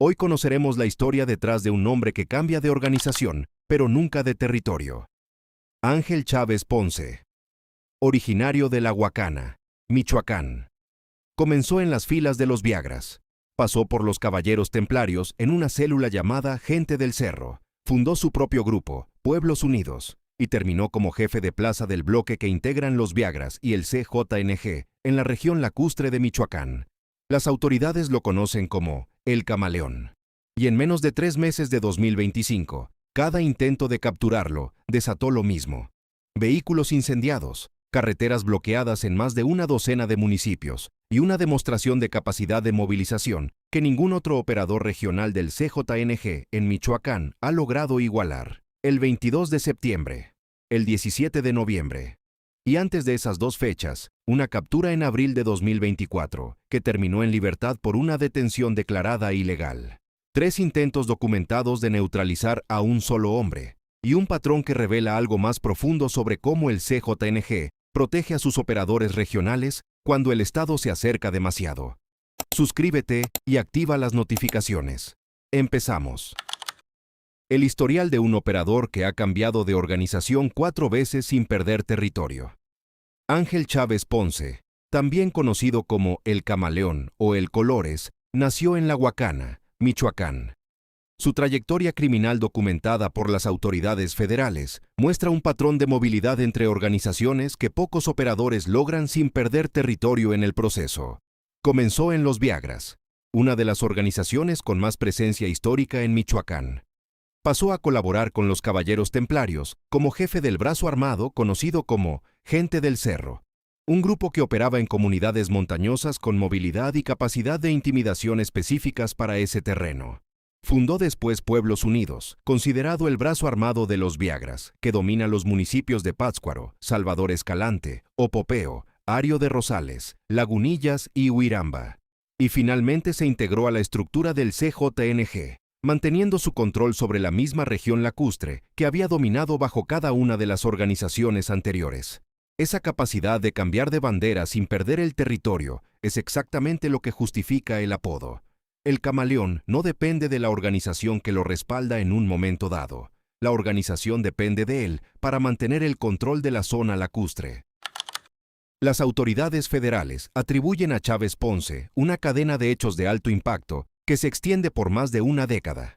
Hoy conoceremos la historia detrás de un nombre que cambia de organización, pero nunca de territorio. Ángel Chávez Ponce. Originario de La Huacana, Michoacán. Comenzó en las filas de los Viagras. Pasó por los Caballeros Templarios en una célula llamada Gente del Cerro. Fundó su propio grupo, Pueblos Unidos, y terminó como jefe de plaza del bloque que integran los Viagras y el CJNG en la región lacustre de Michoacán. Las autoridades lo conocen como El Camaleón. Y en menos de 3 meses de 2025, cada intento de capturarlo desató lo mismo. Vehículos incendiados, carreteras bloqueadas en más de una docena de municipios y una demostración de capacidad de movilización que ningún otro operador regional del CJNG en Michoacán ha logrado igualar. El 22 de septiembre, el 17 de noviembre. Y antes de esas 2 fechas, una captura en abril de 2024, que terminó en libertad por una detención declarada ilegal. 3 intentos documentados de neutralizar a un solo hombre, y un patrón que revela algo más profundo sobre cómo el CJNG protege a sus operadores regionales cuando el Estado se acerca demasiado. Suscríbete y activa las notificaciones. Empezamos. El historial de un operador que ha cambiado de organización 4 veces sin perder territorio. Ángel Chávez Ponce, también conocido como El Camaleón o El Colores, nació en La Huacana, Michoacán. Su trayectoria criminal documentada por las autoridades federales muestra un patrón de movilidad entre organizaciones que pocos operadores logran sin perder territorio en el proceso. Comenzó en los Viagras, una de las organizaciones con más presencia histórica en Michoacán. Pasó a colaborar con los Caballeros Templarios como jefe del brazo armado conocido como Gente del Cerro, un grupo que operaba en comunidades montañosas con movilidad y capacidad de intimidación específicas para ese terreno. Fundó después Pueblos Unidos, considerado el brazo armado de los Viagras, que domina los municipios de Pátzcuaro, Salvador Escalante, Opopeo, Ario de Rosales, Lagunillas y Huiramba. Y finalmente se integró a la estructura del CJNG, manteniendo su control sobre la misma región lacustre que había dominado bajo cada una de las organizaciones anteriores. Esa capacidad de cambiar de bandera sin perder el territorio es exactamente lo que justifica el apodo. El Camaleón no depende de la organización que lo respalda en un momento dado. La organización depende de él para mantener el control de la zona lacustre. Las autoridades federales atribuyen a Chávez Ponce una cadena de hechos de alto impacto que se extiende por más de una década.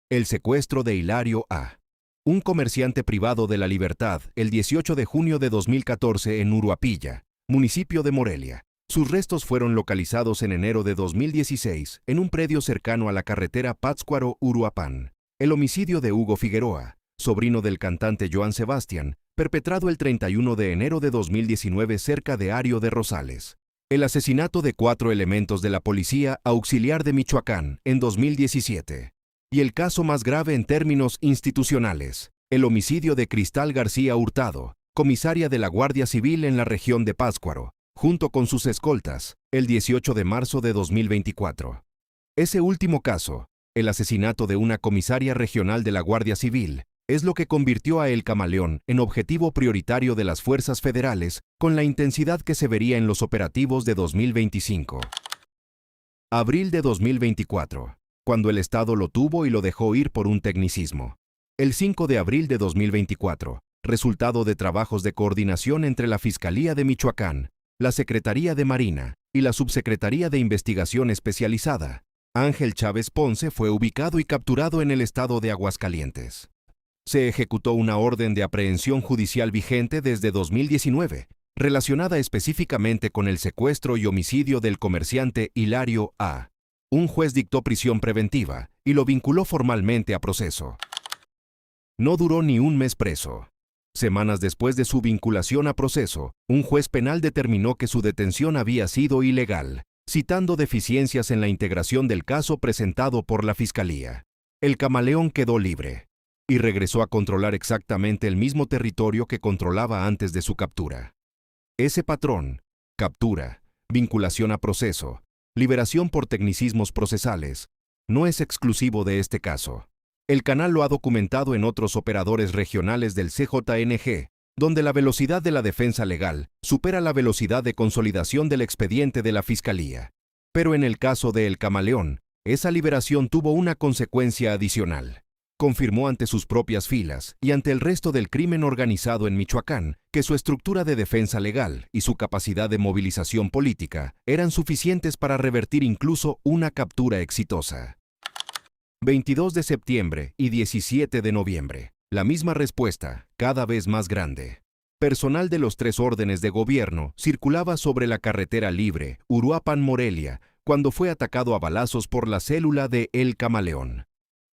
El secuestro de Hilario A., un comerciante privado de la libertad, el 18 de junio de 2014 en Uruapilla, municipio de Morelia. Sus restos fueron localizados en enero de 2016 en un predio cercano a la carretera Pátzcuaro-Uruapan. El homicidio de Hugo Figueroa, sobrino del cantante Joan Sebastián, perpetrado el 31 de enero de 2019 cerca de Ario de Rosales. El asesinato de 4 elementos de la Policía Auxiliar de Michoacán en 2017. Y el caso más grave en términos institucionales, el homicidio de Cristal García Hurtado, comisaria de la Guardia Civil en la región de Pátzcuaro, junto con sus escoltas, el 18 de marzo de 2024. Ese último caso, el asesinato de una comisaria regional de la Guardia Civil, es lo que convirtió a El Camaleón en objetivo prioritario de las fuerzas federales con la intensidad que se vería en los operativos de 2025. Abril de 2024, cuando el Estado lo tuvo y lo dejó ir por un tecnicismo. El 5 de abril de 2024, resultado de trabajos de coordinación entre la Fiscalía de Michoacán, la Secretaría de Marina y la Subsecretaría de Investigación Especializada, Ángel Chávez Ponce fue ubicado y capturado en el estado de Aguascalientes. Se ejecutó una orden de aprehensión judicial vigente desde 2019, relacionada específicamente con el secuestro y homicidio del comerciante Hilario A. Un juez dictó prisión preventiva y lo vinculó formalmente a proceso. No duró ni un mes preso. Semanas después de su vinculación a proceso, un juez penal determinó que su detención había sido ilegal, citando deficiencias en la integración del caso presentado por la Fiscalía. El Camaleón quedó libre y regresó a controlar exactamente el mismo territorio que controlaba antes de su captura. Ese patrón, captura, vinculación a proceso, liberación por tecnicismos procesales, no es exclusivo de este caso. El canal lo ha documentado en otros operadores regionales del CJNG, donde la velocidad de la defensa legal supera la velocidad de consolidación del expediente de la Fiscalía. Pero en el caso de El Camaleón, Esa liberación tuvo una consecuencia adicional. Confirmó ante sus propias filas y ante el resto del crimen organizado en Michoacán que su estructura de defensa legal y su capacidad de movilización política eran suficientes para revertir incluso una captura exitosa. 22 de septiembre y 17 de noviembre. La misma respuesta, cada vez más grande. Personal de los tres órdenes de gobierno circulaba sobre la carretera libre Uruapan-Morelia cuando fue atacado a balazos por la célula de El Camaleón.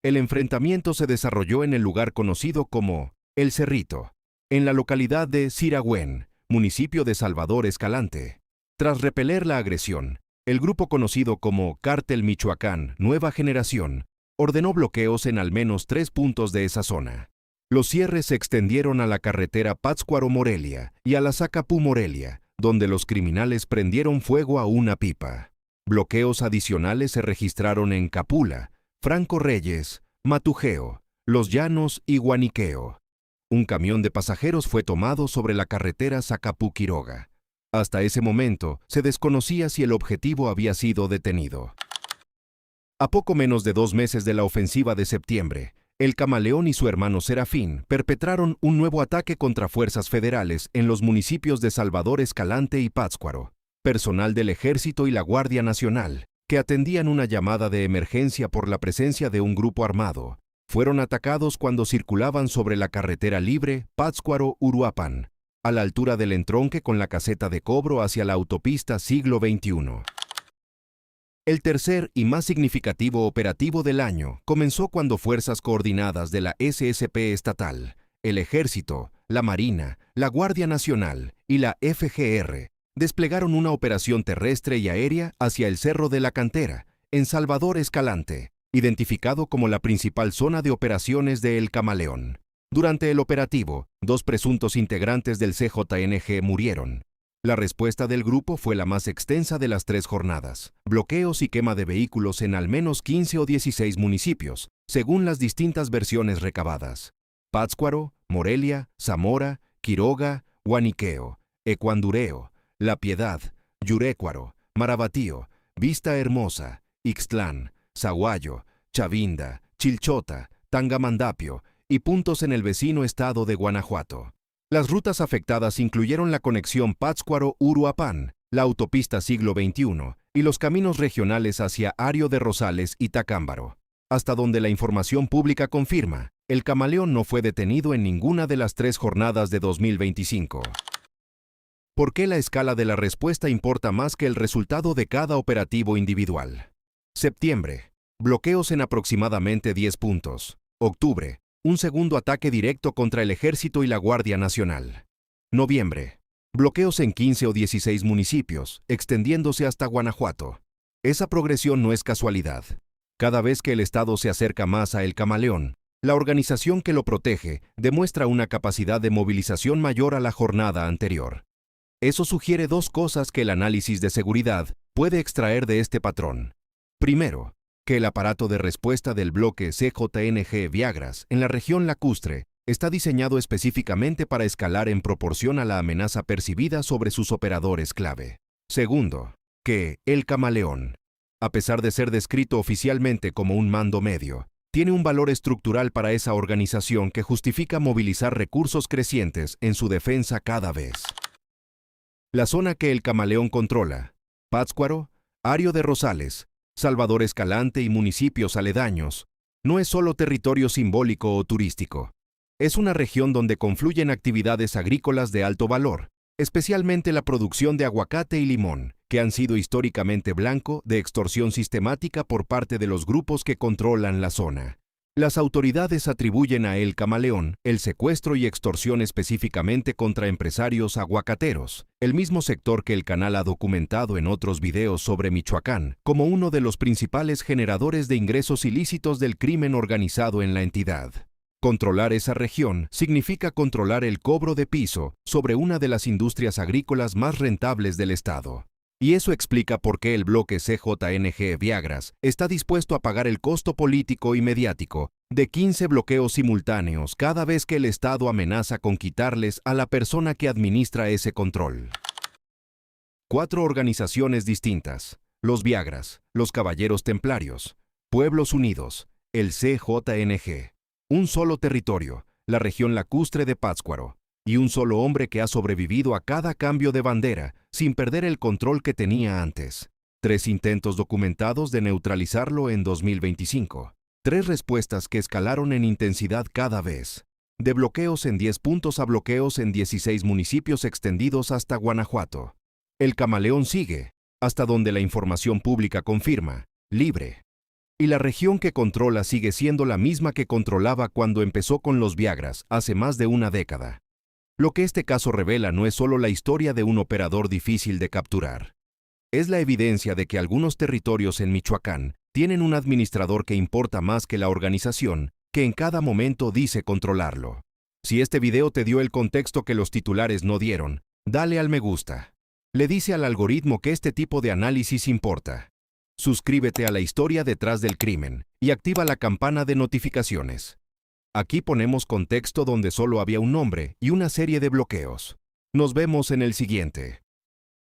El enfrentamiento se desarrolló en el lugar conocido como El Cerrito, en la localidad de Siragüen, municipio de Salvador Escalante. Tras repeler la agresión, el grupo conocido como Cártel Michoacán Nueva Generación ordenó bloqueos en al menos 3 puntos de esa zona. Los cierres se extendieron a la carretera Pátzcuaro-Morelia y a la Zacapú-Morelia, donde los criminales prendieron fuego a una pipa. Bloqueos adicionales se registraron en Capula, Franco Reyes, Matujeo, Los Llanos y Guaniqueo. Un camión de pasajeros fue tomado sobre la carretera Zacapú-Quiroga. Hasta ese momento, se desconocía si el objetivo había sido detenido. A poco menos de 2 meses de la ofensiva de septiembre, El Camaleón y su hermano Serafín perpetraron un nuevo ataque contra fuerzas federales en los municipios de Salvador Escalante y Pátzcuaro. Personal del Ejército y la Guardia Nacional, que atendían una llamada de emergencia por la presencia de un grupo armado, fueron atacados cuando circulaban sobre la carretera libre Pátzcuaro-Uruapan, a la altura del entronque con la caseta de cobro hacia la autopista Siglo XXI. El tercer y más significativo operativo del año comenzó cuando fuerzas coordinadas de la SSP estatal, el Ejército, la Marina, la Guardia Nacional y la FGR desplegaron una operación terrestre y aérea hacia el Cerro de la Cantera, en Salvador Escalante, identificado como la principal zona de operaciones de El Camaleón. Durante el operativo, 2 presuntos integrantes del CJNG murieron. La respuesta del grupo fue la más extensa de las 3 jornadas: bloqueos y quema de vehículos en al menos 15 o 16 municipios, según las distintas versiones recabadas: Pátzcuaro, Morelia, Zamora, Quiroga, Guaniqueo, Ecuandureo, La Piedad, Yurécuaro, Marabatío, Vista Hermosa, Ixtlán, Zaguayo, Chavinda, Chilchota, Tangamandapio y puntos en el vecino estado de Guanajuato. Las rutas afectadas incluyeron la conexión Pátzcuaro-Uruapan, la autopista Siglo XXI y los caminos regionales hacia Ario de Rosales y Tacámbaro. Hasta donde la información pública confirma, El Camaleón no fue detenido en ninguna de las 3 jornadas de 2025. ¿Por qué la escala de la respuesta importa más que el resultado de cada operativo individual? Septiembre. Bloqueos en aproximadamente 10 puntos. Octubre. Un segundo ataque directo contra el Ejército y la Guardia Nacional. Noviembre. Bloqueos en 15 o 16 municipios, extendiéndose hasta Guanajuato. Esa progresión no es casualidad. Cada vez que el Estado se acerca más a El Camaleón, la organización que lo protege demuestra una capacidad de movilización mayor a la jornada anterior. Eso sugiere 2 cosas que el análisis de seguridad puede extraer de este patrón. Primero, que el aparato de respuesta del bloque CJNG Viagras en la región lacustre está diseñado específicamente para escalar en proporción a la amenaza percibida sobre sus operadores clave. Segundo, que El Camaleón, a pesar de ser descrito oficialmente como un mando medio, tiene un valor estructural para esa organización que justifica movilizar recursos crecientes en su defensa cada vez. La zona que El Camaleón controla, Pátzcuaro, Ario de Rosales, Salvador Escalante y municipios aledaños, no es solo territorio simbólico o turístico. Es una región donde confluyen actividades agrícolas de alto valor, especialmente la producción de aguacate y limón, que han sido históricamente blanco de extorsión sistemática por parte de los grupos que controlan la zona. Las autoridades atribuyen a El Camaleón el secuestro y extorsión específicamente contra empresarios aguacateros, el mismo sector que el canal ha documentado en otros videos sobre Michoacán como uno de los principales generadores de ingresos ilícitos del crimen organizado en la entidad. Controlar esa región significa controlar el cobro de piso sobre una de las industrias agrícolas más rentables del estado. Y eso explica por qué el bloque CJNG Viagras está dispuesto a pagar el costo político y mediático de 15 bloqueos simultáneos cada vez que el Estado amenaza con quitarles a la persona que administra ese control. 4 organizaciones distintas. los Viagras, los Caballeros Templarios, Pueblos Unidos, el CJNG. Un solo territorio, la región lacustre de Pátzcuaro, y un solo hombre que ha sobrevivido a cada cambio de bandera sin perder el control que tenía antes. 3 intentos documentados de neutralizarlo en 2025. 3 respuestas que escalaron en intensidad cada vez. De bloqueos en 10 puntos a bloqueos en 16 municipios extendidos hasta Guanajuato. El camaleón sigue, hasta donde la información pública confirma, libre. Y la región que controla sigue siendo la misma que controlaba cuando empezó con los Viagras hace más de una década. Lo que este caso revela no es solo la historia de un operador difícil de capturar. Es la evidencia de que algunos territorios en Michoacán tienen un administrador que importa más que la organización, que en cada momento dice controlarlo. Si este video te dio el contexto que los titulares no dieron, dale al me gusta. Le dice al algoritmo que este tipo de análisis importa. Suscríbete a La Historia Detrás del Crimen y activa la campana de notificaciones. Aquí ponemos contexto donde solo había un nombre y una serie de bloqueos. Nos vemos en el siguiente.